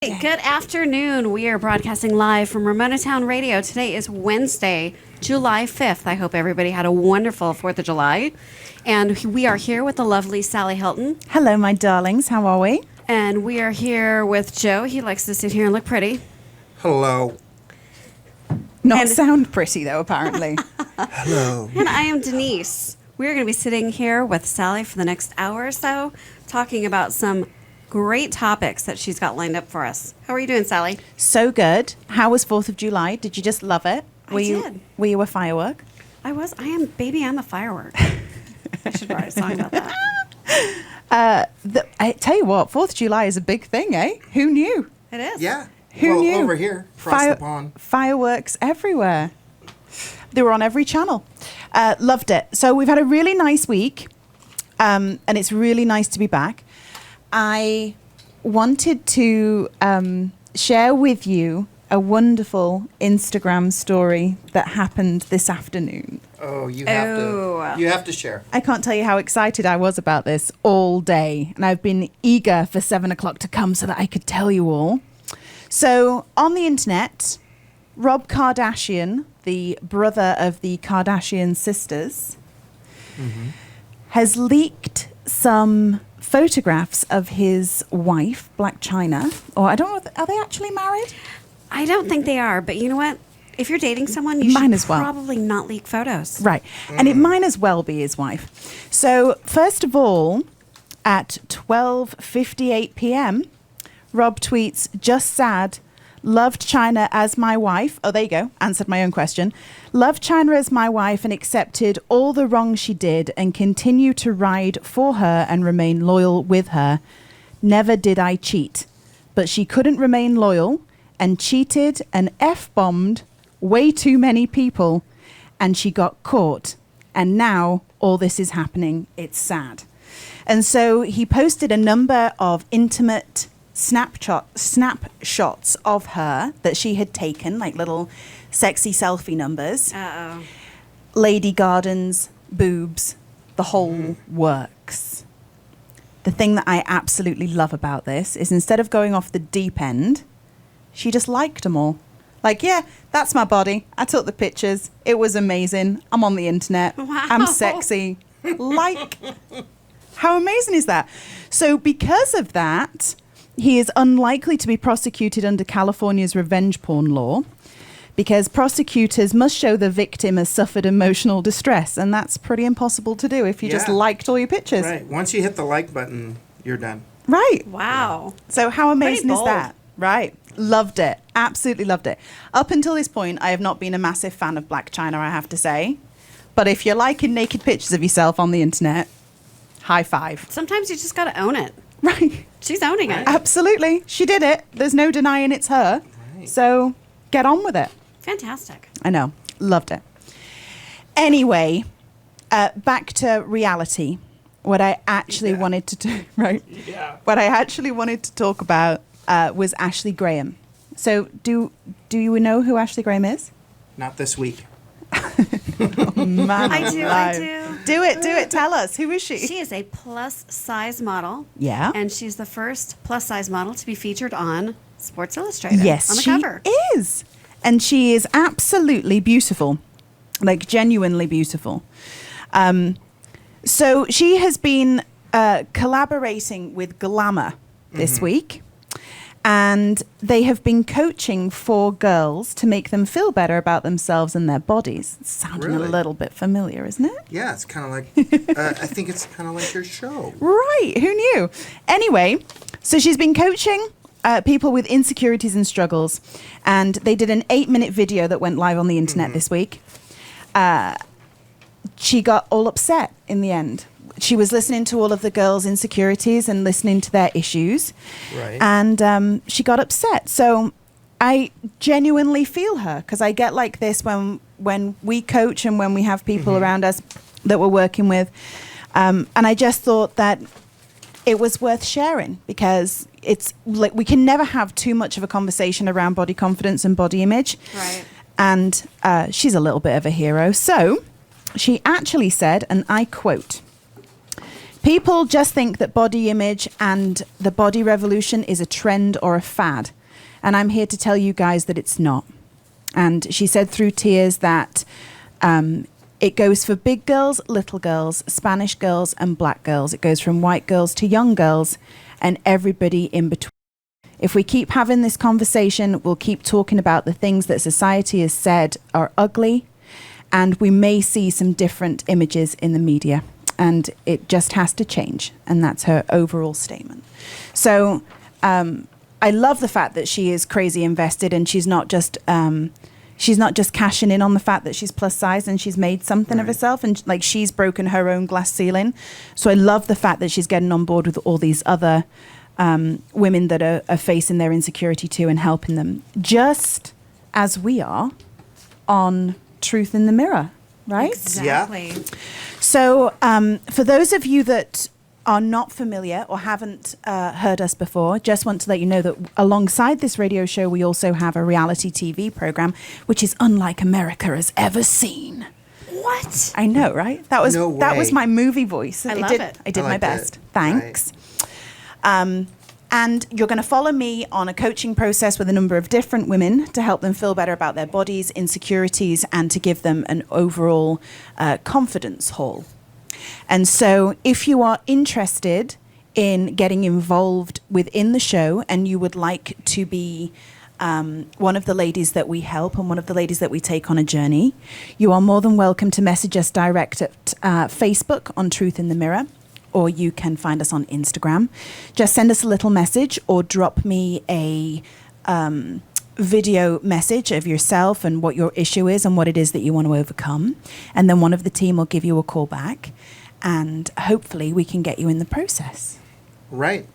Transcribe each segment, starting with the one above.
Good afternoon. We are broadcasting live from Ramona Town Radio. Today is Wednesday, July 5th. I hope everybody had a wonderful 4th of July. And we are here with the lovely Sally Hilton. Hello, my darlings. How are we? And we are here with Joe. He likes to sit here and look pretty. Hello. Not sound pretty, though, apparently. Hello. And I am Denise. We're going to be sitting here with Sally for the next hour or so, talking about some great topics that she's got lined up for us. How are you doing, Sally? So good. How was 4th of July? Did you just love it? I did. Were you a firework? I'm a firework. I should write a song about that. I tell you what, 4th of July is a big thing, eh? Who knew? It is. Yeah. Who knew? Over here, across the pond. Fireworks everywhere. They were on every channel. Loved it. So we've had a really nice week, and it's really nice to be back. I wanted to share with you a wonderful Instagram story that happened this afternoon. Oh, you have to share. I can't tell you how excited I was about this all day, and I've been eager for 7 o'clock to come so that I could tell you all. So on the internet, Rob Kardashian, the brother of the Kardashian sisters, has leaked some photographs of his wife, Black China. Or I don't know, are they actually married? I don't think they are, but you know what? If you're dating someone, you Might should as well. probably not leak photos. Right. And it might as well be his wife. So first of all, at 12:58 p.m., Rob tweets, "Just sad. Loved China as my wife." Oh, there you go. Answered my own question. "Loved China as my wife and accepted all the wrong she did and continue to ride for her and remain loyal with her. Never did I cheat. But she couldn't remain loyal and cheated and F-bombed way too many people and she got caught. And now all this is happening. It's sad." And so he posted a number of intimate snapshots of her that she had taken, like little sexy selfie numbers. Uh-oh. Lady gardens, boobs, the whole works. The thing that I absolutely love about this is instead of going off the deep end, she just liked them all. Like, yeah, that's my body. I took the pictures. It was amazing. I'm on the internet. Wow. I'm sexy. Like, how amazing is that? So because of that, he is unlikely to be prosecuted under California's revenge porn law because prosecutors must show the victim has suffered emotional distress, and that's pretty impossible to do if you just liked all your pictures. Right. Once you hit the like button, you're done. Right. Wow. So how amazing Pretty is bold. that? Right. Loved it. Absolutely loved it. Up until this point, I have not been a massive fan of Black China, I have to say. But if you're liking naked pictures of yourself on the internet, high five. Sometimes you just got to own it. Right. She's owning it. Absolutely. She did it. There's no denying it's her. Right. So get on with it. Fantastic. I know. Loved it. Anyway, back to reality. What I actually wanted to do, right? Yeah. What I actually wanted to talk about was Ashley Graham. So do you know who Ashley Graham is? Not this week. Oh, man I do. alive. Do it. Tell us. Who is she? She is a plus-size model. Yeah. And she's the first plus-size model to be featured on Sports Illustrated. Yes, on the she cover. is. And she is absolutely beautiful, like genuinely beautiful. So she has been collaborating with Glamour this week. And they have been coaching 4 girls to make them feel better about themselves and their bodies. It's sounding Really? a little bit familiar, isn't it? Yeah, it's kind of like, I think it's kind of like your show. Right. Who knew? Anyway, so she's been coaching people with insecurities and struggles. And they did an 8-minute video that went live on the internet this week. She got all upset in the end. She was listening to all of the girls' insecurities and listening to their issues. Right. And she got upset. So I genuinely feel her because I get like this when we coach and when we have people around us that we're working with. And I just thought that it was worth sharing because it's like we can never have too much of a conversation around body confidence and body image. Right. And she's a little bit of a hero. So she actually said, and I quote, People just think that body image and the body revolution is a trend or a fad. And I'm here to tell you guys that it's not. And she said through tears that it goes for big girls, little girls, Spanish girls and black girls. It goes from white girls to young girls and everybody in between. If we keep having this conversation, we'll keep talking about the things that society has said are ugly, and we may see some different images in the media. And it just has to change. And that's her overall statement. So I love the fact that she is crazy invested, and she's not just cashing in on the fact that she's plus size and she's made something of herself, and like she's broken her own glass ceiling. So I love the fact that she's getting on board with all these other women that are facing their insecurity too, and helping them, just as we are on Truth in the Mirror, right? Exactly. Yeah. So for those of you that are not familiar or haven't heard us before, just want to let you know that alongside this radio show, we also have a reality TV program, which is unlike America has ever seen. What? I know, right? That was No that was way. my movie voice. I love it. I did I my liked best. it. Thanks. And you're going to follow me on a coaching process with a number of different women to help them feel better about their bodies, insecurities, and to give them an overall confidence haul. And so if you are interested in getting involved within the show and you would like to be one of the ladies that we help and one of the ladies that we take on a journey, you are more than welcome to message us direct at Facebook on Truth in the Mirror, or you can find us on Instagram. Just send us a little message or drop me a video message of yourself and what your issue is and what it is that you want to overcome. And then one of the team will give you a call back, and hopefully we can get you in the process. Right.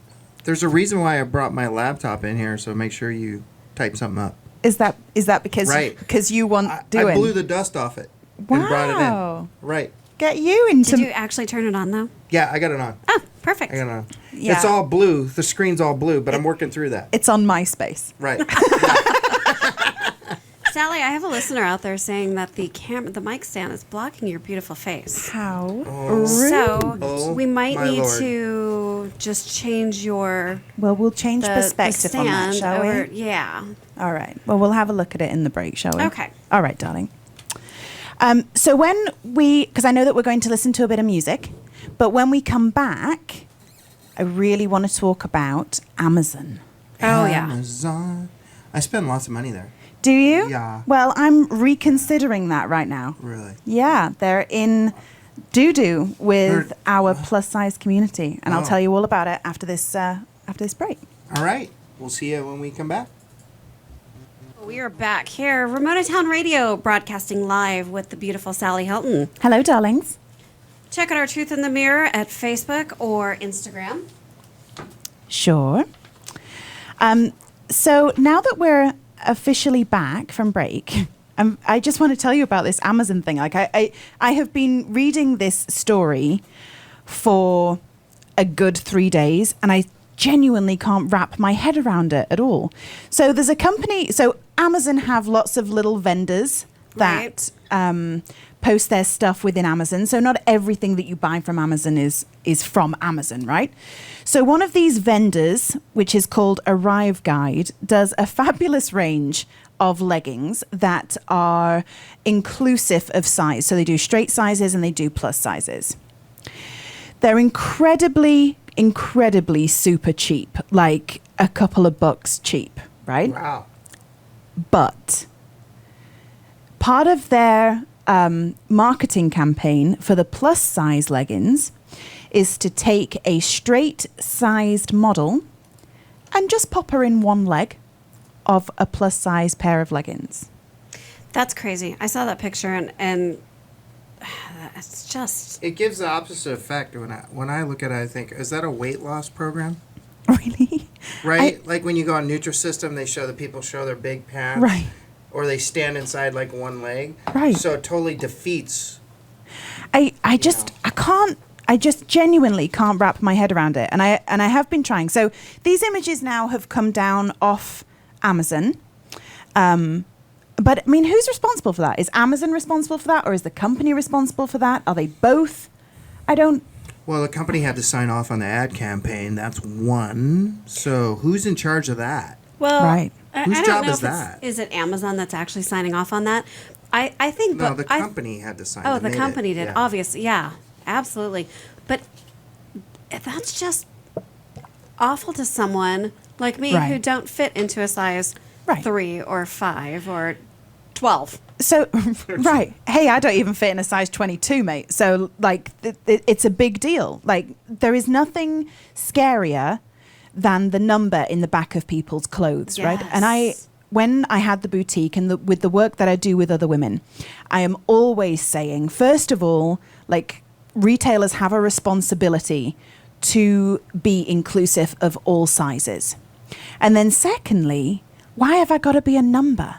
There's a reason why I brought my laptop in here, so make sure you type something up. Is that because Right. because you want I doing? blew the dust off it and brought it Wow. in. Right. Get you into Did you actually turn it on though? Yeah, I got it on. Oh, perfect. I got it on. Yeah. It's all blue. The screen's all blue, but I'm working through that. It's on MySpace. Right. Sally, I have a listener out there saying that the mic stand is blocking your beautiful face. How Oh. rude. So Oh, we might my need Lord. to just change your Well, we'll change the perspective on that, stand shall over. we? Yeah. All right. Well, we'll have a look at it in the break, shall we? Okay. All right, darling. So because I know that we're going to listen to a bit of music, but when we come back, I really want to talk about Amazon. Oh yeah. Amazon. I spend lots of money there. Do you? Yeah. Well, I'm reconsidering that right now. Really. Yeah, they're in doo-doo with They're- our plus-size community, and I'll Oh. tell you all about it after this break. All right. We'll see you when we come back. We are back here, Ramona Town Radio, broadcasting live with the beautiful Sally Hilton. Hello, darlings. Check out our Truth in the Mirror at Facebook or Instagram. Sure. So now that we're officially back from break, I just want to tell you about this Amazon thing. Like I have been reading this story for a good 3 days, and I genuinely can't wrap my head around it at all. So there's a company. So Amazon have lots of little vendors that post their stuff within Amazon. So not everything that you buy from Amazon is from Amazon, right? So one of these vendors, which is called Arrive Guide, does a fabulous range of leggings that are inclusive of size. So they do straight sizes and they do plus sizes. They're incredibly super cheap, like a couple of bucks cheap, right? Wow. But part of their marketing campaign for the plus size leggings is to take a straight sized model and just pop her in one leg of a plus size pair of leggings. That's crazy. I saw that picture and it's just It gives the opposite effect when I look at it. I think, is that a weight loss program? Really? Right? Like when you go on Nutrisystem, they show the people show their big pants. Right. Or they stand inside like one leg. Right. So it totally defeats. I just genuinely can't wrap my head around it, and I have been trying. So these images now have come down off Amazon, but I mean, who's responsible for that? Is Amazon responsible for that, or is the company responsible for that? Are they both? I don't Well, the company had to sign off on the ad campaign. That's one. So who's in charge of that? Well, Right. Whose I don't job know is if it's- that? Is it Amazon that's actually signing off on that? I think. No, but the I- company had to sign. Oh, that the made company it. did. Yeah. Obviously, yeah, absolutely. But that's just awful to someone like me who Right. don't fit into a size Right. 3 or 5 or 12. So, right. Hey, I don't even fit in a size 22, mate. So, like, it's a big deal. Like, there is nothing scarier than the number in the back of people's clothes, right? And Yes. when I had the boutique and with the work that I do with other women, I am always saying, first of all, like, retailers have a responsibility to be inclusive of all sizes. And then secondly, why have I got to be a number?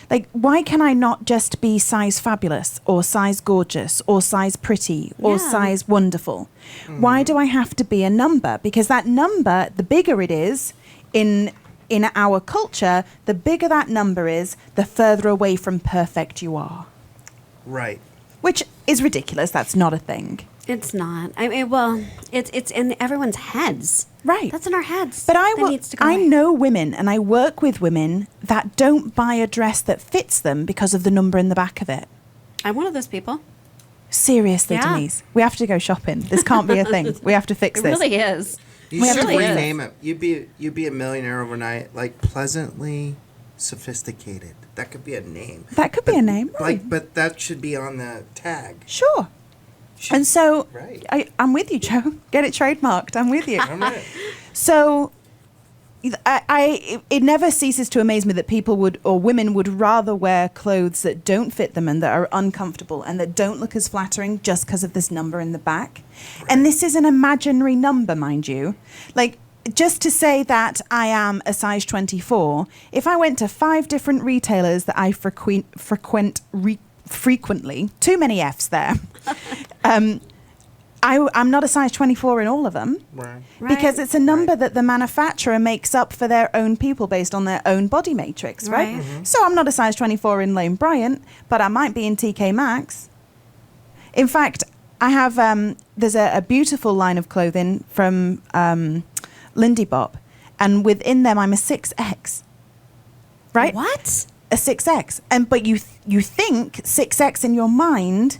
Like, why can I not just be size fabulous or size gorgeous or size pretty or Yeah. size wonderful? Why do I have to be a number? Because that number, the bigger it is in our culture, the bigger that number is, the further away from perfect you are. Right. Which is ridiculous. That's not a thing. It's not. I mean, well, it's in everyone's heads. Right. That's in our heads. But That needs to go I away. know women and I work with women that don't buy a dress that fits them because of the number in the back of it. I'm one of those people. Seriously, Yeah. Denise, we have to go shopping. This can't be a thing. We have to fix It this. really is. You We should have to really is. rename it. You'd be a millionaire overnight, like pleasantly sophisticated. That could be a name. That could be a name, right. Like, but that should be on the tag. Sure. Should- And so Right. I'm with you, Joe. Get it trademarked. I'm with you. I'm right. So it never ceases to amaze me that people would, or women would rather wear clothes that don't fit them and that are uncomfortable and that don't look as flattering just because of this number in the back. And this is an imaginary number, mind you. Like, just to say that I am a size 24, if I went to 5 different retailers that I frequently, too many F's there, I'm not a size 24 in all of them. Right. Because Right. it's a number that the manufacturer makes up for their own people based on their own body matrix, right? Right. So I'm not a size 24 in Lane Bryant, but I might be in TK Maxx. In fact, I have, there's a beautiful line of clothing from Lindy Bop, and within them I'm a 6X, right? What? A 6X. But you think 6X in your mind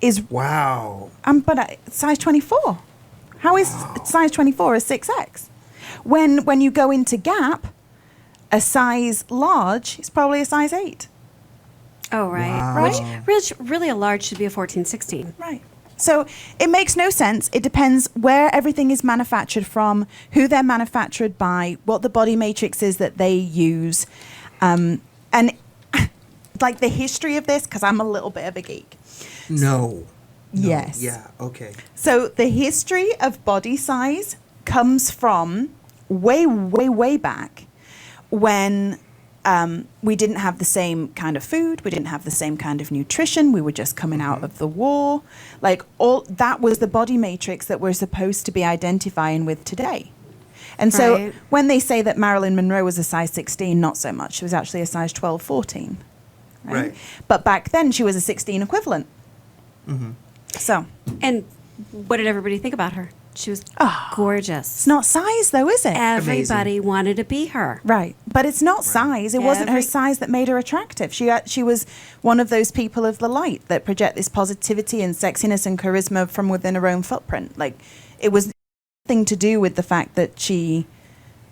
is Wow. but size 24. How is size 24 a 6X? When you go into Gap, a size large is probably a size 8. Oh, right. Wow. Which really a large should be a 14, 16. Right. So it makes no sense. It depends where everything is manufactured from, who they're manufactured by, what the body matrix is that they use. And like the history of this, because I'm a little bit of a geek. No. Yes. Yeah. Okay. So the history of body size comes from way, way, way back when we didn't have the same kind of food, we didn't have the same kind of nutrition, we were just coming out of the war. Like all that was the body matrix that we're supposed to be identifying with today. And so Right. when they say that Marilyn Monroe was a size 16, not so much. She was actually a size 12, 14. Right. But back then she was a 16 equivalent. So And what did everybody think about her? She was gorgeous. it's not size though, is it? Everybody wanted to be her. Right, but it's not size. It wasn't her Every- size that made her attractive. She was one of those people of the light that project this positivity and sexiness and charisma from within her own footprint. Like, it was nothing to do with the fact that she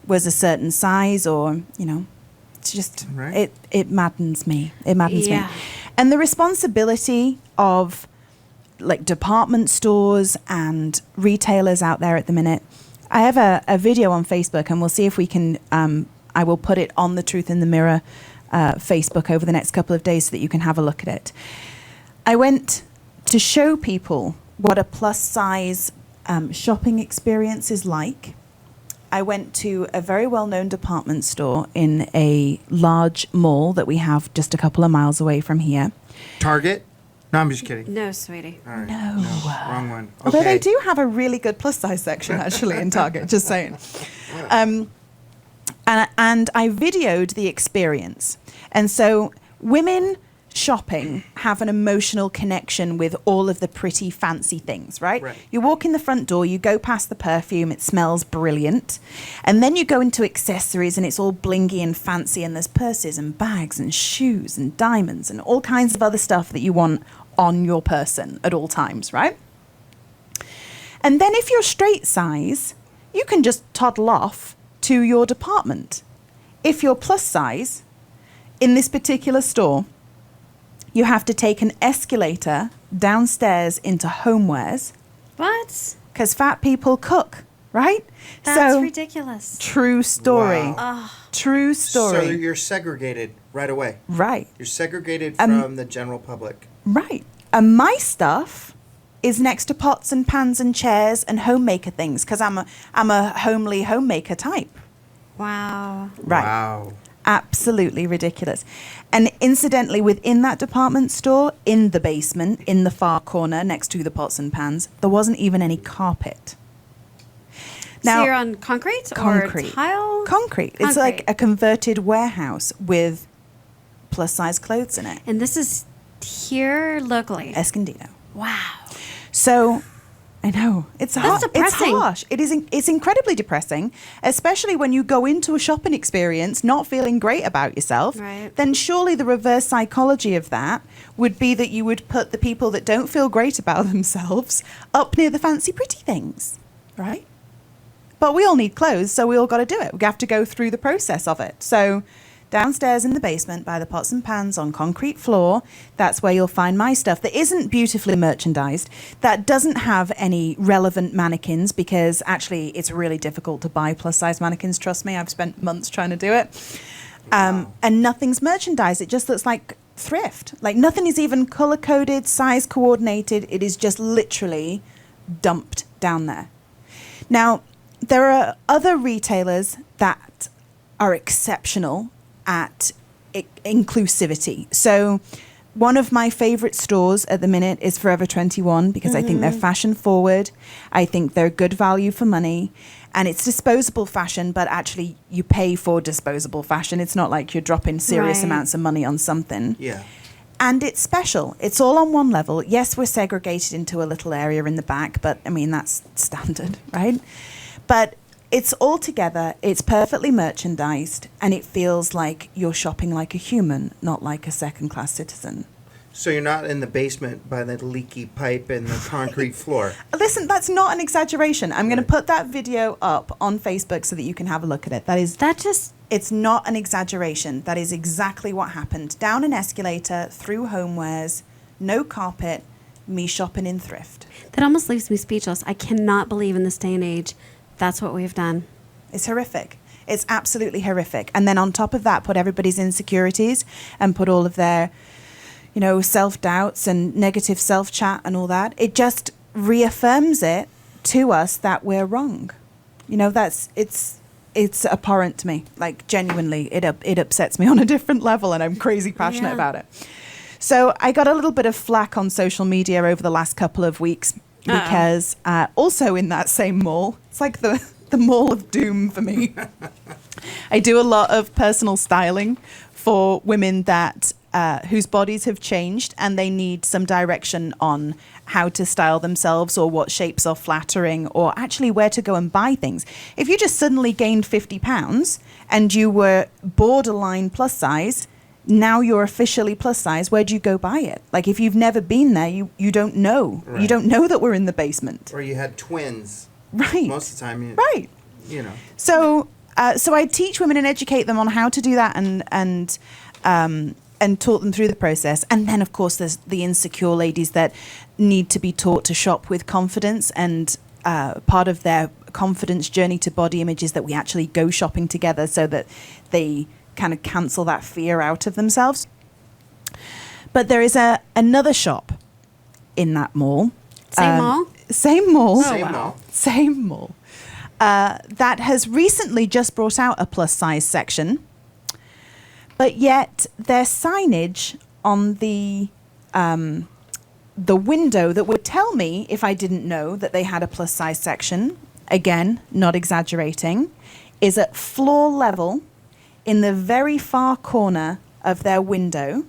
was a certain size, or it's just Right. it maddens me. It maddens Yeah. me. And the responsibility of like department stores and retailers out there at the minute. I have a video on Facebook, and we'll see if we can, I will put it on the Truth in the Mirror Facebook over the next couple of days so that you can have a look at it. I went to show people what a plus size shopping experience is like. I went to a very well-known department store in a large mall that we have just a couple of miles away from here. Target? No, I'm just kidding. No, sweetie. All right. No. Wrong one. Okay. Although they do have a really good plus size section actually in Target, just saying. And I videoed the experience. And so women shopping have an emotional connection with all of the pretty fancy things, right? Right. You walk in the front door, you go past the perfume, it smells brilliant. And then you go into accessories and it's all blingy and fancy and there's purses and bags and shoes and diamonds and all kinds of other stuff that you want on your person at all times, right? And then if you're straight size, you can just toddle off to your department. If you're plus size, in this particular store, you have to take an escalator downstairs into homewares What? because fat people cook, right? That's so, ridiculous. True story. Wow. True So story. you're segregated right away. Right, You're segregated from the general public. right. And my stuff is next to pots and pans and chairs and homemaker things because I'm a homely homemaker type. Wow. Right. Wow. Absolutely ridiculous. And incidentally, within that department store, in the basement, in the far corner, next to the pots and pans, there wasn't even any carpet. So you're on concrete, Concrete. or tile? Concrete. It's like Concrete. a converted warehouse with plus size clothes in it. And this is here locally. Escondido. Wow. So, I know it's That's hard. depressing. It's harsh. It is. It's incredibly depressing, especially when you go into a shopping experience not feeling great about yourself. Right. Then surely the reverse psychology of that would be that you would put the people that don't feel great about themselves up near the fancy, pretty things, right? But we all need clothes, so we all got to do it. We have to go through the process of it. So. Downstairs in the basement by the pots and pans on concrete floor, that's where you'll find my stuff that isn't beautifully merchandised, that doesn't have any relevant mannequins because actually it's really difficult to buy plus size mannequins. Trust me, I've spent months trying to do it. And nothing's merchandised. It just looks like thrift. Like nothing is even color coded, size coordinated. It is just literally dumped down there. Now, there are other retailers that are exceptional at inclusivity. So one of my favorite stores at the minute is Forever 21 because I think they're fashion forward. I think they're good value for money and it's disposable fashion, but actually you pay for disposable fashion. It's not like you're dropping serious Right. amounts of money on something. Yeah. And it's special. It's all on one level. Yes, we're segregated into a little area in the back, but I mean, that's standard, right? But it's all together, it's perfectly merchandised, and it feels like you're shopping like a human, not like a second-class citizen. So you're not in the basement by the leaky pipe and the concrete floor. Listen, that's not an exaggeration. I'm going to Right. put that video up on Facebook so that you can have a look at it. It's not an exaggeration. That is exactly what happened. Down an escalator, through homewares, no carpet, me shopping in thrift. That almost leaves me speechless. I cannot believe in this day and age that's what we've done. It's horrific. It's absolutely horrific. And then on top of that, put everybody's insecurities and put all of their, self-doubts and negative self-chat and all that. It just reaffirms it to us that we're wrong. It's abhorrent to me. Like, genuinely, it upsets me on a different level and I'm crazy passionate Yeah. about it. So I got a little bit of flack on social media over the last couple of weeks because also in that same mall, it's like the mall of doom for me. I do a lot of personal styling for women that whose bodies have changed and they need some direction on how to style themselves or what shapes are flattering or actually where to go and buy things. If you just suddenly gained 50 pounds and you were borderline plus size, now you're officially plus size, where do you go buy it? Like, if you've never been there, you don't know. Right. You don't know that we're in the basement. Or you had twins. Right. Most of the time, Right. you know. So I teach women and educate them on how to do that and taught them through the process. And then, of course, there's the insecure ladies that need to be taught to shop with confidence. And part of their confidence journey to body image is that we actually go shopping together so that they kind of cancel that fear out of themselves. But there is another shop in that mall. Same mall? Same mall. Same wow. mall. Same mall. That has recently just brought out a plus size section, but yet their signage on the window that would tell me if I didn't know that they had a plus size section, again, not exaggerating, is at floor level in the very far corner of their window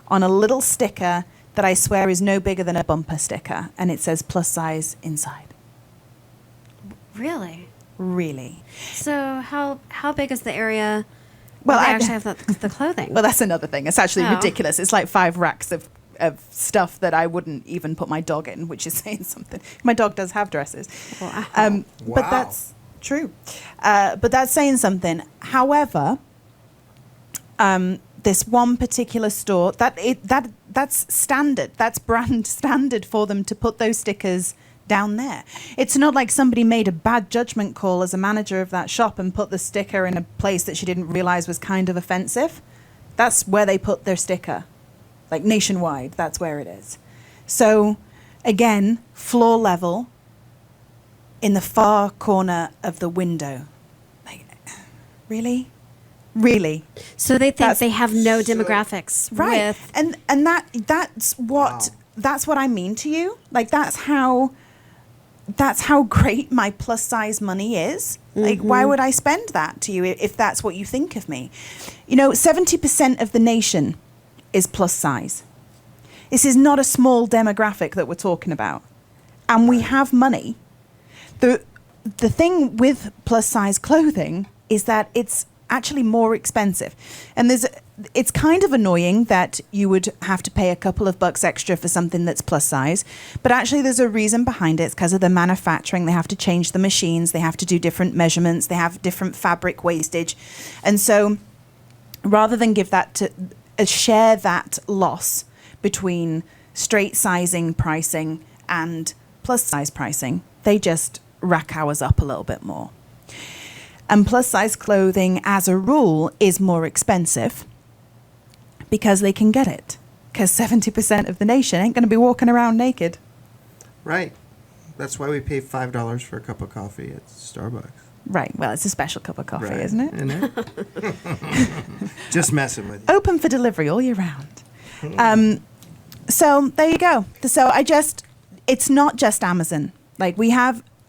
on a little sticker that I swear is no bigger than a bumper sticker, and it says plus size inside. Really? Really. So how big is the area Well, where they I- actually have the clothing? Well, that's another thing. It's actually Oh. ridiculous. It's like 5 racks of stuff that I wouldn't even put my dog in, which is saying something. My dog does have dresses. Wow. But Wow. that's true. But that's saying something. However, this one particular store, that's standard. That's brand standard for them to put those stickers down there. It's not like somebody made a bad judgment call as a manager of that shop and put the sticker in a place that she didn't realize was kind of offensive. That's where they put their sticker. Like nationwide, that's where it is. So, again, floor level in the far corner of the window. Like, really? Really? So they think That's- they have no So- demographics Right. with. And that's what Wow. that's what I mean to you. Like that's how great my plus size money is. Like why would I spend that to you if that's what you think of me? 70% of the nation is plus size. This is not a small demographic that we're talking about. And we have money. The thing with plus size clothing is that it's actually more expensive. And it's kind of annoying that you would have to pay a couple of bucks extra for something that's plus size. But actually there's a reason behind it. It's because of the manufacturing. They have to change the machines. They have to do different measurements. They have different fabric wastage. And so rather than give that to share that loss between straight sizing pricing and plus size pricing, they just rack ours up a little bit more. And plus size clothing, as a rule, is more expensive because they can get it. Because 70% of the nation ain't going to be walking around naked. Right. That's why we pay $5 for a cup of coffee at Starbucks. Right. Well, it's a special cup of coffee, Right. isn't it? Isn't it? Just messing with you. Open for delivery all year round. So there you go. So it's not just Amazon. Like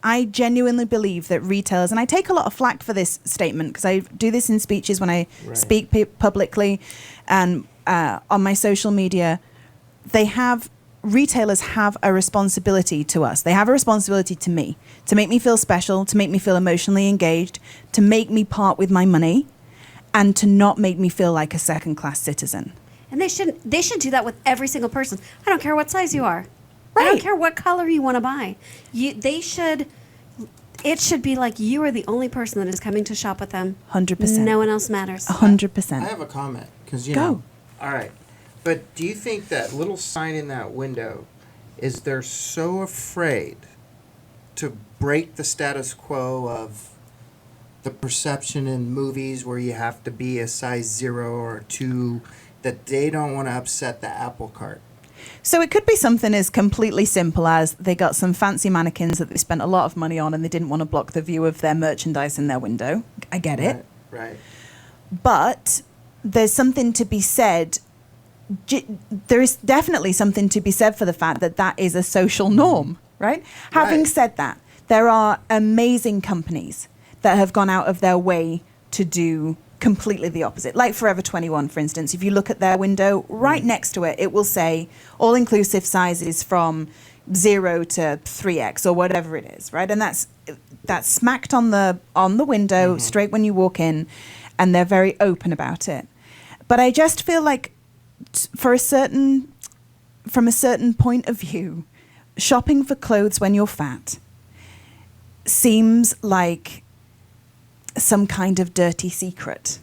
I genuinely believe that retailers, and I take a lot of flack for this statement because I do this in speeches when I Right. speak publicly and on my social media. Retailers have a responsibility to us. They have a responsibility to me, to make me feel special, to make me feel emotionally engaged, to make me part with my money, and to not make me feel like a second-class citizen. And they should do that with every single person. I don't care what size you are. I don't Right. care what color you want to buy. It should be like you are the only person that is coming to shop with them. 100%. No one else matters. 100%. I have a comment because Go. All right, but do you think that little sign in that window is they're so afraid to break the status quo of the perception in movies where you have to be a size 0 or 2 that they don't want to upset the apple cart? So it could be something as completely simple as they got some fancy mannequins that they spent a lot of money on and they didn't want to block the view of their merchandise in their window. I get it. Right. But there's something to be said. There is definitely something to be said for the fact that that is a social norm, right? Having Right. said that, there are amazing companies that have gone out of their way to do completely the opposite. Like Forever 21, for instance, if you look at their window, right next to it, it will say all-inclusive sizes from 0 to 3X or whatever it is, right? And that's smacked on the window straight when you walk in, and they're very open about it. But I just feel like from a certain point of view, shopping for clothes when you're fat seems like some kind of dirty secret,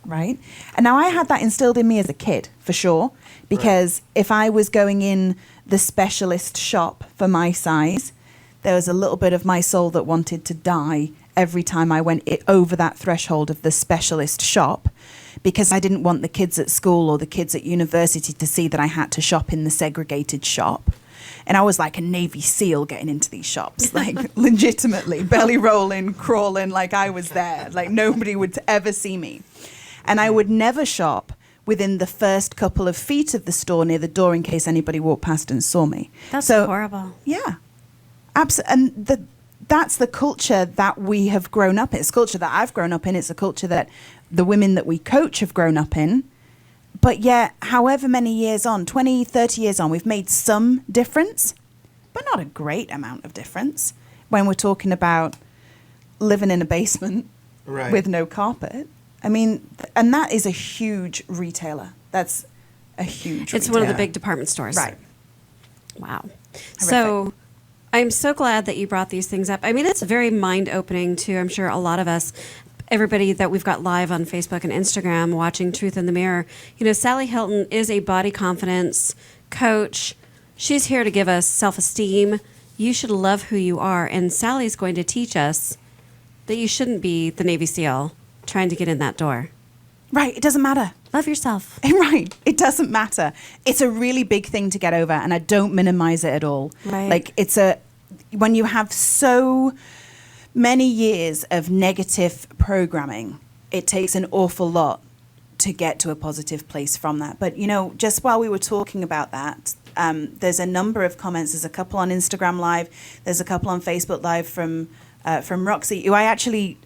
right? And now I had that instilled in me as a kid, for sure, because if I was going in the specialist shop for my size, there was a little bit of my soul that wanted to die every time I went over that threshold of the specialist shop, because I didn't want the kids at school or the kids at university to see that I had to shop in the segregated shop. And I was like a Navy SEAL getting into these shops, like legitimately, belly rolling, crawling, like I was there. Like nobody would ever see me. And I would never shop within the first couple of feet of the store near the door in case anybody walked past and saw me. That's horrible. Yeah, absolutely. And that's the culture that we have grown up in. It's a culture that I've grown up in. It's a culture that the women that we coach have grown up in. But yet, however many years on, 20, 30 years on, we've made some difference, but not a great amount of difference when we're talking about living in a basement Right. with no carpet. I mean, and that is a huge retailer. That's a huge It's retailer. one of the big department stores. Right. Wow. So I'm so glad that you brought these things up. I mean, it's very mind-opening to, I'm sure, a lot of us, everybody that we've got live on Facebook and Instagram watching Truth in the Mirror. You know, Sally Hilton is a body confidence coach. She's here to give us self-esteem. You should love who you are. And Sally's going to teach us that you shouldn't be the Navy SEAL trying to get in that door. Right. It doesn't matter. Love yourself. Right. It doesn't matter. It's a really big thing to get over, and I don't minimize it at all. Right. Like, when you have so many years of negative programming, it takes an awful lot to get to a positive place from that. But, you know, just while we were talking about that, there's a number of comments. There's a couple on Instagram Live. There's a couple on Facebook Live from Roxy, who I actually,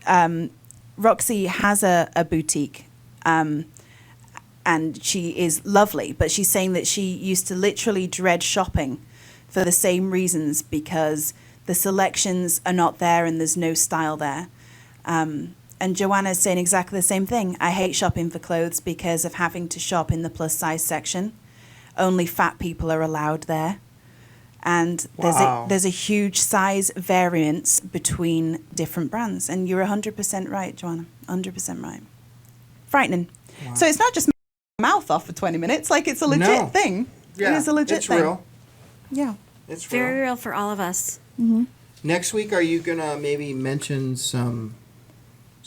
Roxy has a boutique, and she is lovely, but she's saying that she used to literally dread shopping for the same reasons, because the selections are not there and there's no style there. And Joanna's saying exactly the same thing. I hate shopping for clothes because of having to shop in the plus size section. Only fat people are allowed there. And Wow. there's a huge size variance between different brands. And you're 100% right, Joanna. 100% right. Frightening. Wow. So it's not just mouth off for 20 minutes. Like, it's a legit No. thing. Yeah, It is a legit it's thing. real. Yeah. It's Very real. real for all of us. Next week, are you gonna maybe mention some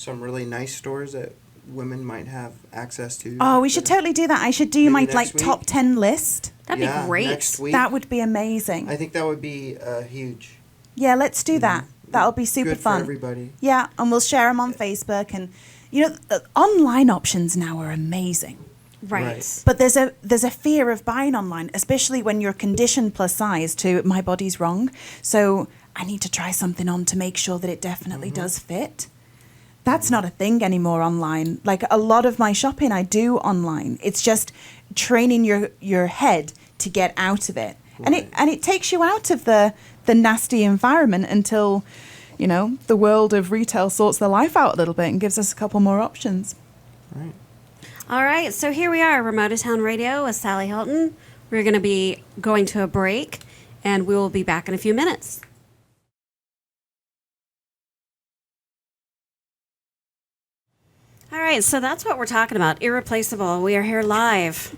really nice stores that women might have access to? Oh, we should totally do that. I should do Maybe my next like week? top 10 list. That'd Yeah, be great. next week. That would be amazing. I think that would be huge. Yeah, let's do that. Mhm. That'll be super Good fun. for everybody. Yeah, and we'll share them on Facebook. And, you know, online options now are amazing. Right. Right. But there's a fear of buying online, especially when you're conditioned plus size to my body's wrong. So I need to try something on to make sure that it definitely does fit. That's not a thing anymore online. Like, a lot of my shopping I do online. It's just training your head to get out of it. Right. And it takes you out of the nasty environment until, you know, the world of retail sorts their life out a little bit and gives us a couple more options. Right. All right, so here we are, Remote Town Radio with Sally Hilton. We're going to be going to a break, and we will be back in a few minutes. All right, so that's what we're talking about, irreplaceable. We are here live.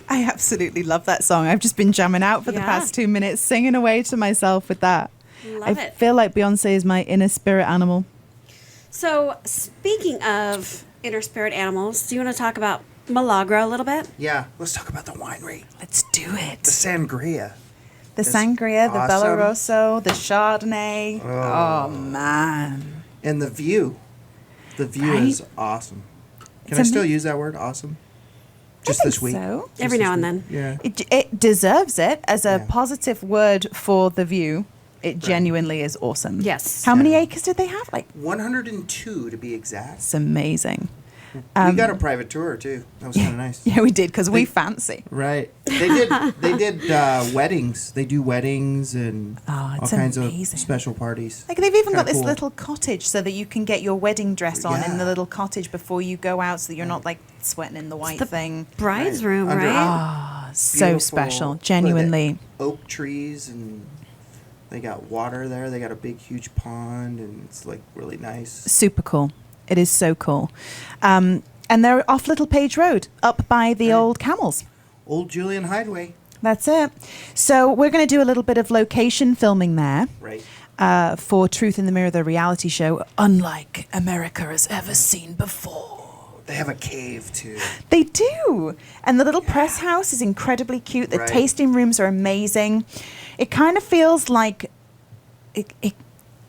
I absolutely love that song. I've just been jamming out for the Yeah. past 2 minutes, singing away to myself with that. Love I it. feel like Beyonce is my inner spirit animal. So speaking of inner spirit animals, do you want to talk about Milagro a little bit? Yeah. Let's talk about the winery. Let's do it. The sangria. The It's sangria, the awesome. Bella Rosso, the Chardonnay. Oh, man. And the view. The view Right? is awesome. Can It's I still ama- use that word, awesome? I Just think this week. so. Just Every this now and week. then. Yeah. It deserves it as a Yeah. positive word for the view. It genuinely is awesome. Yes. How many Yeah. acres did they have? Like, 102 to be exact. it's amazing. We got a private tour too. That was kind of nice. Yeah, we did, because we They- fancy. Right. They did. They did weddings. They do weddings and Oh, all it's kinds amazing. of special parties. Like, they've even got Kinda this cool. little cottage so that you can get your wedding dress on in the Yeah. little cottage before you go out, so that you're not like sweating in the white the thing. Bride's Right. room, Under- right? Ah, so Beautiful- special. what are they? Genuinely. Oak trees, and they got water there. They got a big, huge pond, and it's like really nice. Super cool. It is so cool. And they're off Little Page Road, up by the Right. old camels. Old Julian Hideaway. That's it. So we're going to do a little bit of location filming there Right. for Truth in the Mirror, the reality show, unlike America has ever seen before. They have a cave too. They do. And the little press house is incredibly cute. The Right. tasting rooms are amazing. It kind of feels like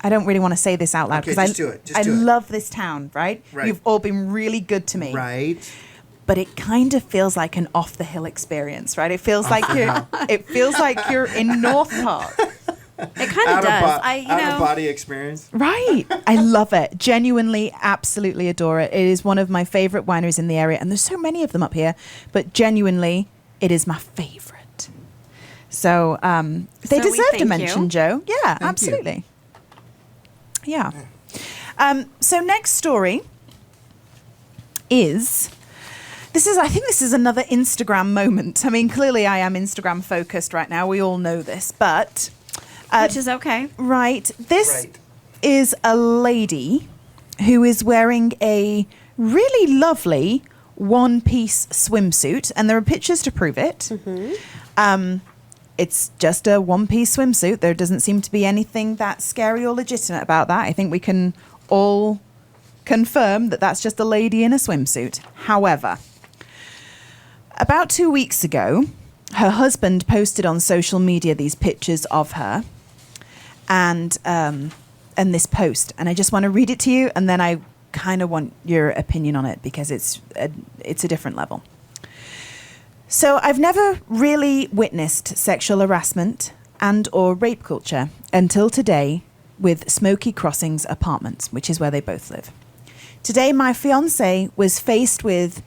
I don't really want to say this out loud Okay, because just do it. Just I do it. love this town, right? Right. You've all been really good to me. Right. But it kind of feels like an off the hill experience, right? It feels like you're in North Park. It kind of does. Out of body experience. Right. I love it. Genuinely, absolutely adore it. It is one of my favorite wineries in the area. And there's so many of them up here. But genuinely, it is my favorite. So they So we deserved a thank mention, you. Joe. Yeah, Thank you. absolutely. Yeah. So next story is... I think this is another Instagram moment. I mean, clearly I am Instagram focused right now. We all know this, but... Which is okay. Right. This Right. is a lady who is wearing a really lovely one-piece swimsuit, and there are pictures to prove it. It's just a one-piece swimsuit. There doesn't seem to be anything that scary or legitimate about that. I think we can all confirm that that's just a lady in a swimsuit. However, about 2 weeks ago, her husband posted on social media these pictures of her and this post. And I just want to read it to you, and then I kind of want your opinion on it because it's a different level. So I've never really witnessed sexual harassment and or rape culture until today with Smoky Crossings Apartments, which is where they both live. Today, my fiancé was faced with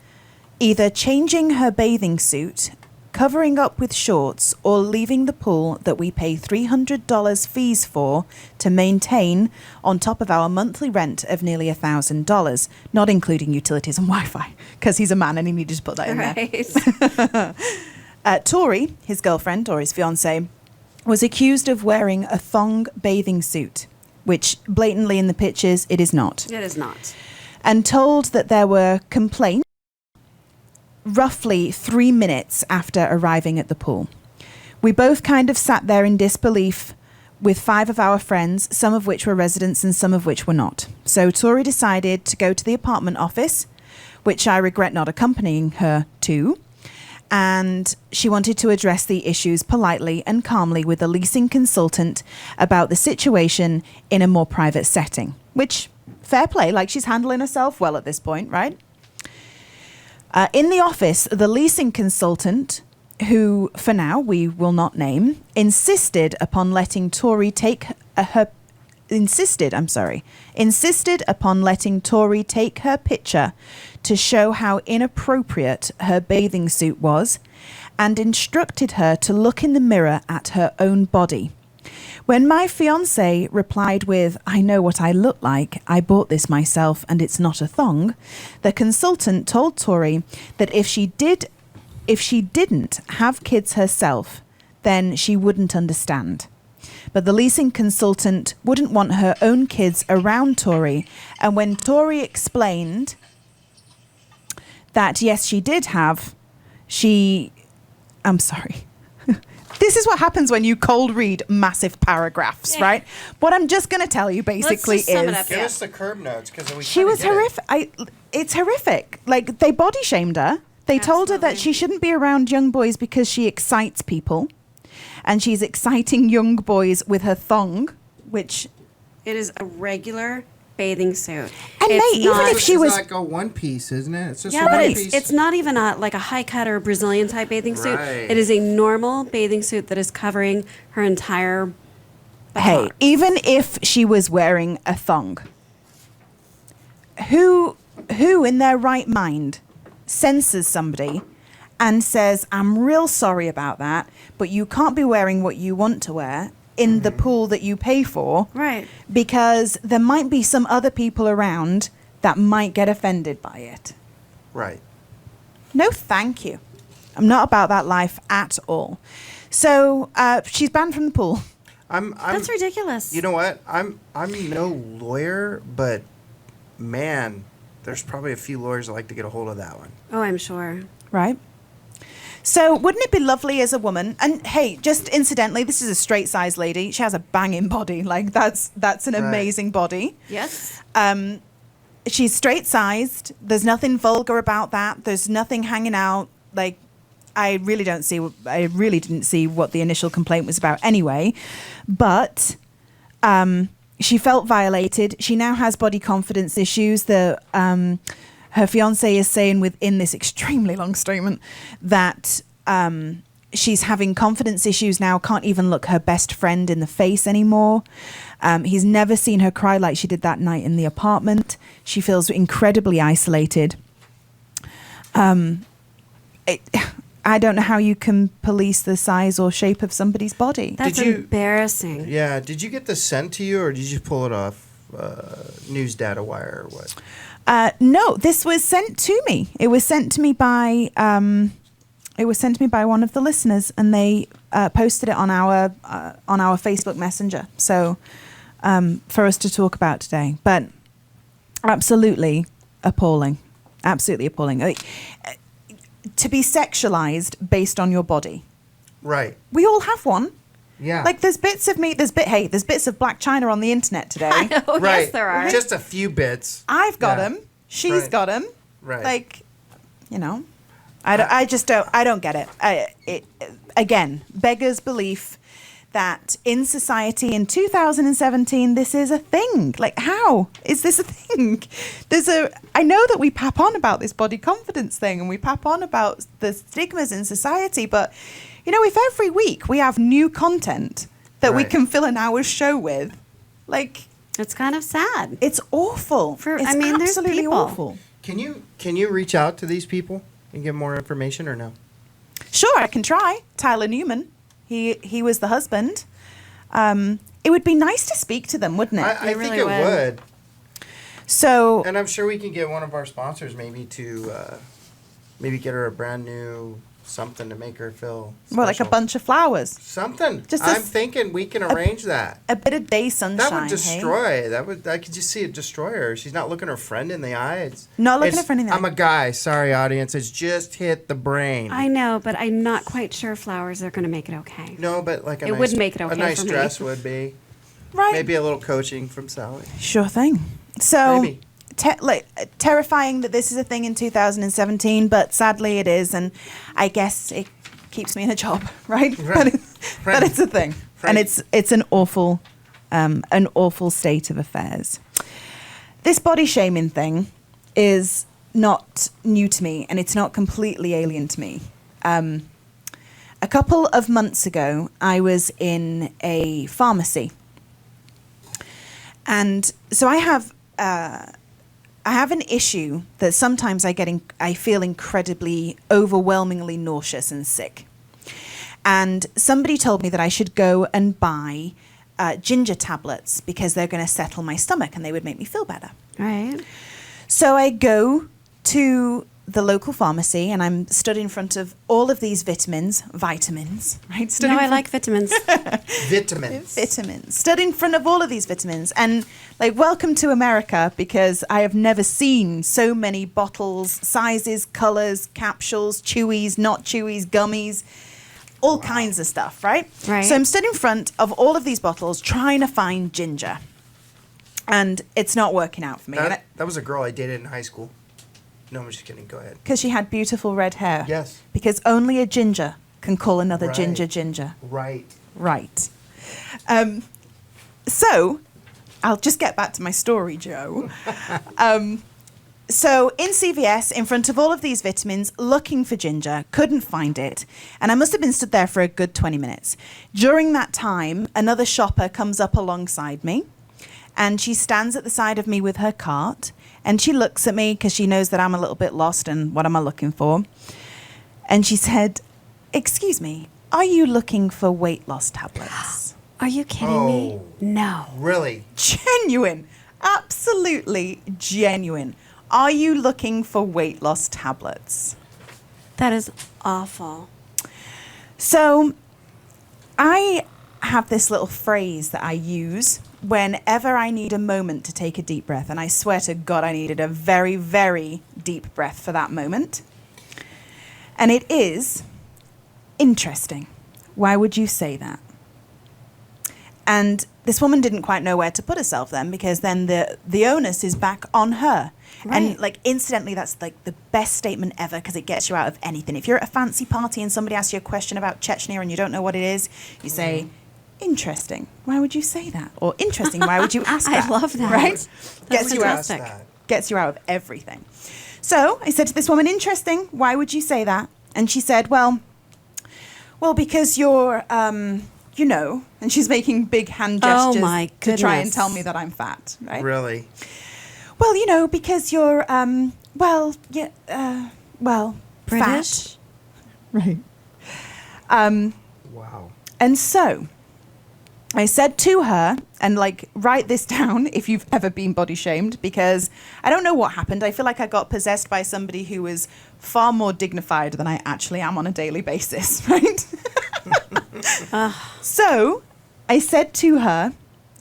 either changing her bathing suit, covering up with shorts, or leaving the pool that we pay $300 fees for to maintain on top of our monthly rent of nearly $1,000, not including utilities and Wi-Fi, because he's a man and he needed to put that in there. Right. Tori, his girlfriend or his fiancée, was accused of wearing a thong bathing suit, which blatantly in the pictures it is not, It is not. and told that there were complaints roughly 3 minutes after arriving at the pool. We both kind of sat there in disbelief with 5 of our friends, some of which were residents and some of which were not. So Tori decided to go to the apartment office, which I regret not accompanying her to, and she wanted to address the issues politely and calmly with the leasing consultant about the situation in a more private setting, which, fair play, like she's handling herself well at this point, right? In the office, the leasing consultant, who for now we will not name, insisted upon letting Tori take her picture to show how inappropriate her bathing suit was, and instructed her to look in the mirror at her own body. When my fiancé replied with, "I know what I look like, I bought this myself and it's not a thong," the consultant told Tori that if she didn't have kids herself, then she wouldn't understand. But the leasing consultant wouldn't want her own kids around Tori, and when Tori explained that yes, she did have, I'm sorry. This is what happens when you cold read massive paragraphs, right? What I'm just going to tell you basically just sum it is... up, Give yeah. us the curb notes because we. She was horrific. It's horrific. Like, they body shamed her. They told her that Absolutely. she shouldn't be around young boys because she excites people. And she's exciting young boys with her thong, which... It is a regular bathing suit. And It's mate, even not- if she was... It's like a one piece, isn't it? It's just Yeah, a but one it's, piece. it's not even like a high cut or Brazilian type bathing suit. Right. It is a normal bathing suit that is covering her entire Hey, buttocks. even if she was wearing a thong, who in their right mind censors somebody and says, "I'm real sorry about that, but you can't be wearing what you want to wear in the pool that you pay for, Right. because there might be some other people around that might get offended by it." Right. No, thank you. I'm not about that life at all. So she's banned from the pool. I'm. That's ridiculous. You know what? I'm no lawyer, but man, there's probably a few lawyers that like to get a hold of that one. Oh, I'm sure. Right. So wouldn't it be lovely as a woman? And hey, just incidentally, this is a straight size lady. She has a banging body. Like that's an Right. amazing body. Yes. She's straight sized. There's nothing vulgar about that. There's nothing hanging out. Like I really didn't see what the initial complaint was about anyway. But she felt violated. She now has body confidence issues. Her fiance is saying within this extremely long statement that She's having confidence issues now, can't even look her best friend in the face anymore. He's never seen her cry like she did that night in the apartment. She feels incredibly isolated. I don't know how you can police the size or shape of somebody's body. That's embarrassing. Yeah. Did you get this sent to you, or did you pull it off News Data Wire or what? No, this was sent to me. It was sent to me by one of the listeners, and they posted it on our Facebook Messenger. So for us to talk about today, but absolutely appalling, absolutely appalling. To be sexualized based on your body. Right. We all have one. Yeah. Like there's bits of me, there's bits of Black China on the internet today. I know, Right. yes, there are. Just a few bits. I've got Yeah. them. She's Right. got them. Right. Like, you know, I just don't get it. It again beggars belief that in society in 2017 this is a thing. Like, how is this a thing? I know that we pap on about this body confidence thing and we pap on about the stigmas in society, but you know, if every week we have new content that we Right. can fill an hour's show with, like, It's kind of sad. it's awful. It's there's absolutely people. awful. Can you reach out to these people and get more information, or no? Sure, I can try. Tyler Newman. He was the husband. It would be nice to speak to them, wouldn't it? I think really it would. would. So, And I'm sure we can get one of our sponsors maybe to maybe get her a brand new something to make her feel special. well, like a bunch of flowers. Something. Just I'm this- thinking we can arrange that. A bit of day sunshine. That would hey? destroy. I could just see it destroy her. She's not looking her friend in the eye. Not looking her friend in the I'm eye. a guy. Sorry, audience. It's just hit the brain. I know, but I'm not quite sure flowers are going to make it okay. No, but like It would make it okay a nice for me. dress would be. Right. Maybe a little coaching from Sally. Sure thing. So, Maybe. terrifying that this is a thing in 2017, but sadly it is, and I guess it keeps me in a job, right? Right. But it's a thing, and Right. it's an awful state of affairs. This body shaming thing is not new to me, and it's not completely alien to me. A couple of months ago, I was in a pharmacy, and so I have an issue that sometimes I feel incredibly, overwhelmingly nauseous and sick. And somebody told me that I should go and buy ginger tablets because they're going to settle my stomach and they would make me feel better. Right? So I go to the local pharmacy and I'm stood in front of all of these vitamins, right? Stood No, in I front- like vitamins. Vitamins. Stood in front of all of these vitamins and like, welcome to America, because I have never seen so many bottles, sizes, colors, capsules, chewies, not chewies, gummies, all kinds of stuff, right? Right. So I'm stood in front of all of these bottles trying to find ginger, and it's not working out for me. That was a girl I dated in high school. No, I'm just kidding. Go ahead. Because she had beautiful red hair. Yes. Because only a ginger can call another Right. ginger. Right. Right. So, I'll just get back to my story, Joe. So, in CVS, in front of all of these vitamins, looking for ginger, couldn't find it. And I must have been stood there for a good 20 minutes. During that time, another shopper comes up alongside me. And she stands at the side of me with her cart. And she looks at me because she knows that I'm a little bit lost and what am I looking for. And she said, "Excuse me, are you looking for weight loss tablets?" Are you kidding me? Oh. No. Really? Genuine. Absolutely genuine. Are you looking for weight loss tablets? That is awful. So I have this little phrase that I use whenever I need a moment to take a deep breath. And I swear to God, I needed a very, very deep breath for that moment. And it is interesting. Why would you say that? And this woman didn't quite know where to put herself then, because then the onus is back on her. Right. And like incidentally, that's like the best statement ever, because it gets you out of anything. If you're at a fancy party and somebody asks you a question about Chechnya and you don't know what it is, you say, "Interesting. Why would you say that?" Or "Interesting. Why would you ask that?" I love that. Right? That's Gets you out. fantastic. Gets you out of everything. So I said to this woman, "Interesting. Why would you say that?" And she said, well, Well, because you're, you know, and she's making big hand gestures my to try and goodness. tell me that I'm fat, right? Really? Well, you know, because you're, well, British? fat. Right. Wow. And so I said to her, and like, write this down if you've ever been body shamed, because I don't know what happened. I feel like I got possessed by somebody who was far more dignified than I actually am on a daily basis, right? So I said to her,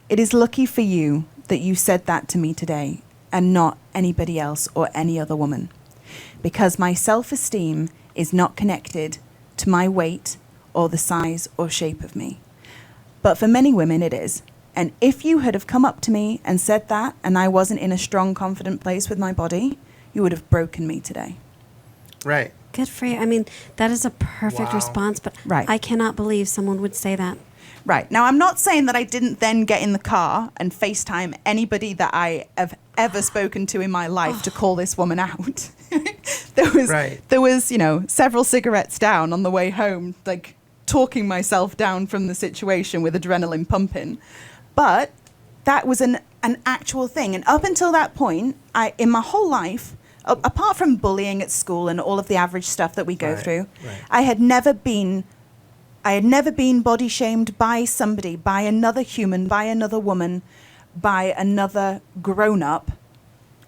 it is lucky for you that you said that to me today and not anybody else or any other woman, because my self-esteem is not connected to my weight or the size or shape of me. But for many women, it is. And if you had have come up to me and said that, and I wasn't in a strong, confident place with my body, you would have broken me today. Right. Good for you. I mean, that is a perfect Wow. response, but Right. I cannot believe someone would say that. Right. Now, I'm not saying that I didn't then get in the car and FaceTime anybody that I have ever spoken to in my life to call this woman out. Right. There was, you know, several cigarettes down on the way home, like talking myself down from the situation with adrenaline pumping. But that was an actual thing. And up until that point, in my whole life, apart from bullying at school and all of the average stuff that we go Right, through, right. I had never been body shamed by somebody, by another human, by another woman, by another grown-up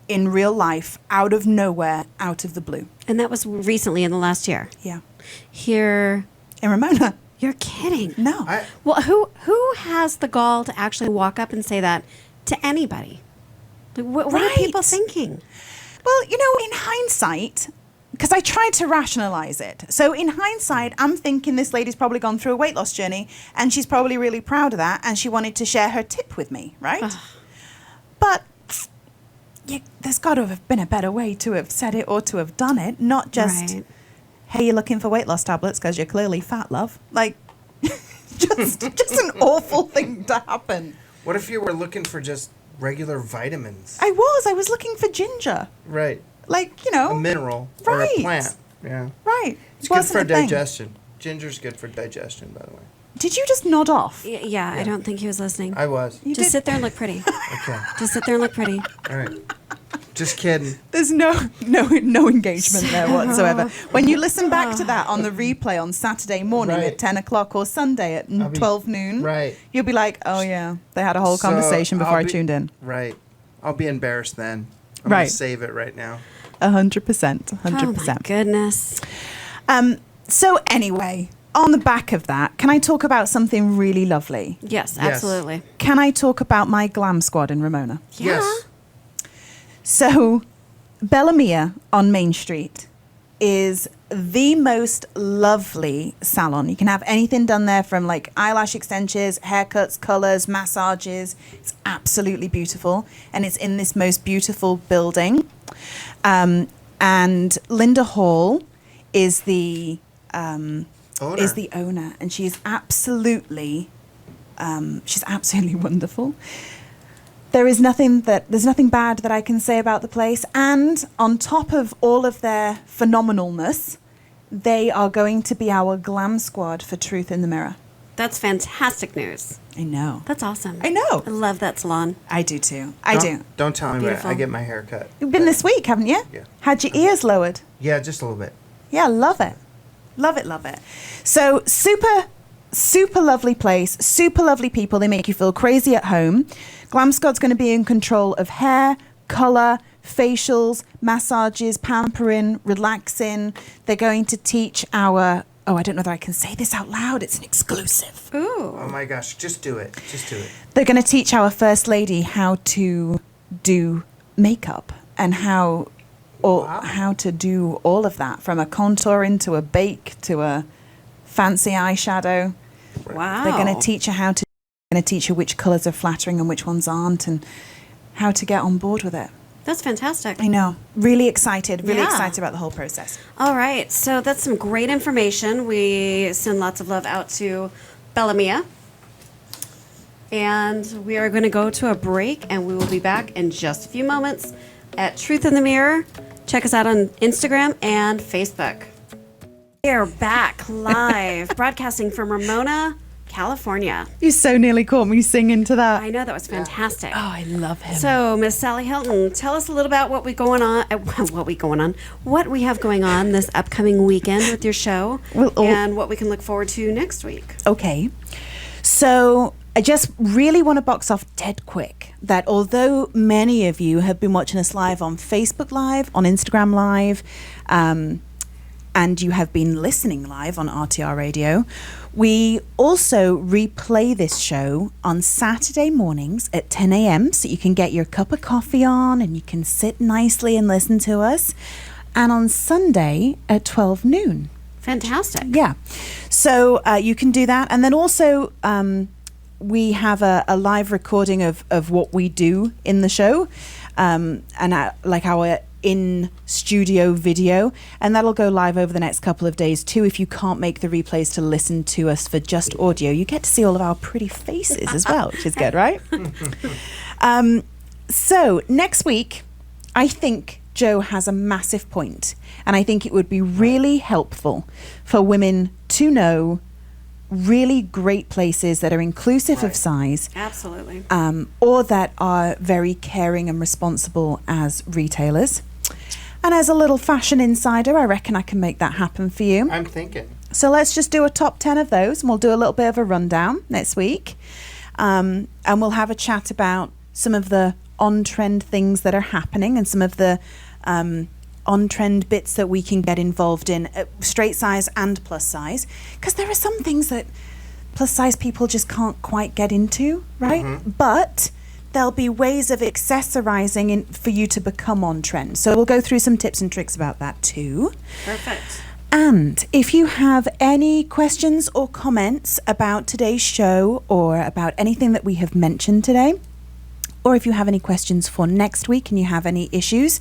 in real life, out of nowhere, out of the blue. And that was recently in the last year. Yeah. Here, In Ramona. you're kidding. No. Well, who has the gall to actually walk up and say that to anybody? Like, what are Right. people thinking? Well, you know, in hindsight, because I tried to rationalize it. So in hindsight, I'm thinking this lady's probably gone through a weight loss journey and she's probably really proud of that and she wanted to share her tip with me, right? But there's got to have been a better way to have said it or to have done it, not just, Right. hey, you're looking for weight loss tablets because you're clearly fat, love. Like, just an awful thing to happen. What if you were looking for just regular vitamins? I was looking for ginger. Right. Like, you know. A mineral or Right. a plant. Yeah. Right. It's good for Wasn't a thing. digestion. Ginger's good for digestion, by the way. Did you just nod off? Yeah, I don't think he was listening. I was. You Just did- sit there and look pretty. Okay. Just sit there and look pretty. All right. Just kidding. There's no engagement there whatsoever. When you listen back to that on the replay on Saturday morning Right. at 10 o'clock or Sunday at I'll be- 12 noon, Right. you'll be like, oh yeah, they had a whole So, conversation before I'll I be- tuned in. Right. I'll be embarrassed then. I'm Right. gonna save it right now. 100%. Oh my 100%. goodness. So anyway, on the back of that, can I talk about something really lovely? Yes, Yes. absolutely. Can I talk about my glam squad in Ramona? Yeah. Yes. So, Bellamia on Main Street is the most lovely salon. You can have anything done there from like eyelash extensions, haircuts, colors, massages. It's absolutely beautiful. And it's in this most beautiful building. And Linda Hall is the owner. And she's absolutely wonderful. There's nothing bad that I can say about the place. And on top of all of their phenomenalness, they are going to be our glam squad for Truth in the Mirror. That's fantastic news. I know. That's awesome. I know. I love that salon. I do too. I do. Don't tell me Beautiful. I get my hair cut. You've been this week, haven't you? Yeah. Had your ears lowered? Yeah, just a little bit. Yeah, love it. Love it, love it. So super lovely place, super lovely people. They make you feel crazy at home. Glam Squad's going to be in control of hair, color, facials, massages, pampering, relaxing. They're going to teach I don't know that I can say this out loud. It's an exclusive. Ooh. Oh my gosh, just do it. Just do it. They're going to teach our first lady how to do makeup and how to do all of that, from a contouring to a bake to a fancy eyeshadow. Wow. They're going to teach her which colors are flattering and which ones aren't, and how to get on board with it. That's fantastic. I know. Really excited Yeah. excited about the whole process. All right. So that's some great information. We send lots of love out to Bellamia. And we are going to go to a break, and we will be back in just a few moments at Truth in the Mirror. Check us out on Instagram and Facebook. We are back live, broadcasting from Ramona, California. You so nearly caught me singing to that. I know, that was fantastic. Oh, I love him. So, Miss Sally Hilton, tell us a little about what we have going on this upcoming weekend with your show, and what we can look forward to next week. Okay. So I just really want to box off dead quick that although many of you have been watching us live on Facebook Live, on Instagram Live, and you have been listening live on RTR Radio, we also replay this show on Saturday mornings at 10 a.m. so you can get your cup of coffee on and you can sit nicely and listen to us. And on Sunday at 12 noon. Fantastic. Yeah. So you can do that. And then also we have a live recording of what we do in the show, and like our in-studio video. And that'll go live over the next couple of days too. If you can't make the replays to listen to us for just audio, you get to see all of our pretty faces as well, which is good, right? So next week, I think Joe has a massive point, and I think it would be really helpful for women to know really great places that are inclusive of size. Absolutely. Or that are very caring and responsible as retailers. And as a little fashion insider, I reckon I can make that happen for you. I'm thinking. So let's just do a top 10 of those, and we'll do a little bit of a rundown next week. And we'll have a chat about some of the on-trend things that are happening and some of the on-trend bits that we can get involved in, straight size and plus size, because there are some things that plus size people just can't quite get into, right? Mm-hmm. But there'll be ways of accessorizing for you to become on trend. So we'll go through some tips and tricks about that too. Perfect. And if you have any questions or comments about today's show or about anything that we have mentioned today, or if you have any questions for next week and you have any issues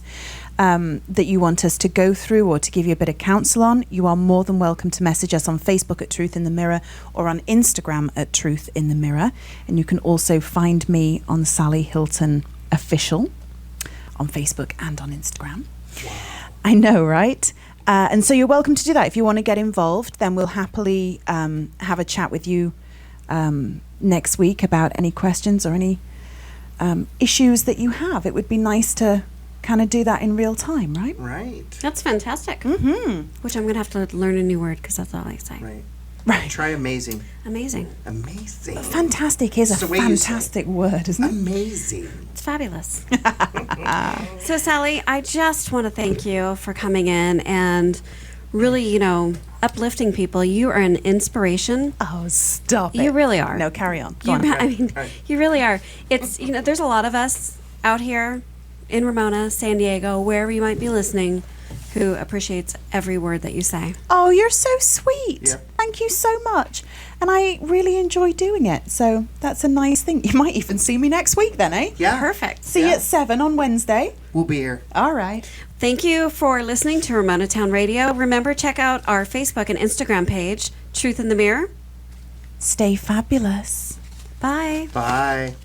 that you want us to go through or to give you a bit of counsel on, you are more than welcome to message us on Facebook at Truth in the Mirror or on Instagram at Truth in the Mirror. And you can also find me on Sally Hilton Official on Facebook and on Instagram. Wow. I know, right? And so you're welcome to do that. If you want to get involved, then we'll happily have a chat with you next week about any questions or any issues that you have. It would be nice to kind of do that in real time, right? Right. That's fantastic. Mm-hmm. Which I'm going to have to learn a new word because that's all I say. Right. Try amazing. Amazing. Amazing. Fantastic is a fantastic word, isn't it? Amazing. It's fabulous. So, Sally, I just want to thank you for coming in and really, uplifting people. You are an inspiration. Oh, stop it. You really are. No, carry on. Go on. I mean, you really are. It's, there's a lot of us out here in Ramona, San Diego, wherever you might be listening, who appreciates every word that you say. Oh, you're so sweet. Yep. Thank you so much. And I really enjoy doing it. So that's a nice thing. You might even see me next week then, eh? Yeah. Perfect. See you at 7 on Wednesday. We'll be here. All right. Thank you for listening to Ramona Town Radio. Remember, check out our Facebook and Instagram page, Truth in the Mirror. Stay fabulous. Bye. Bye.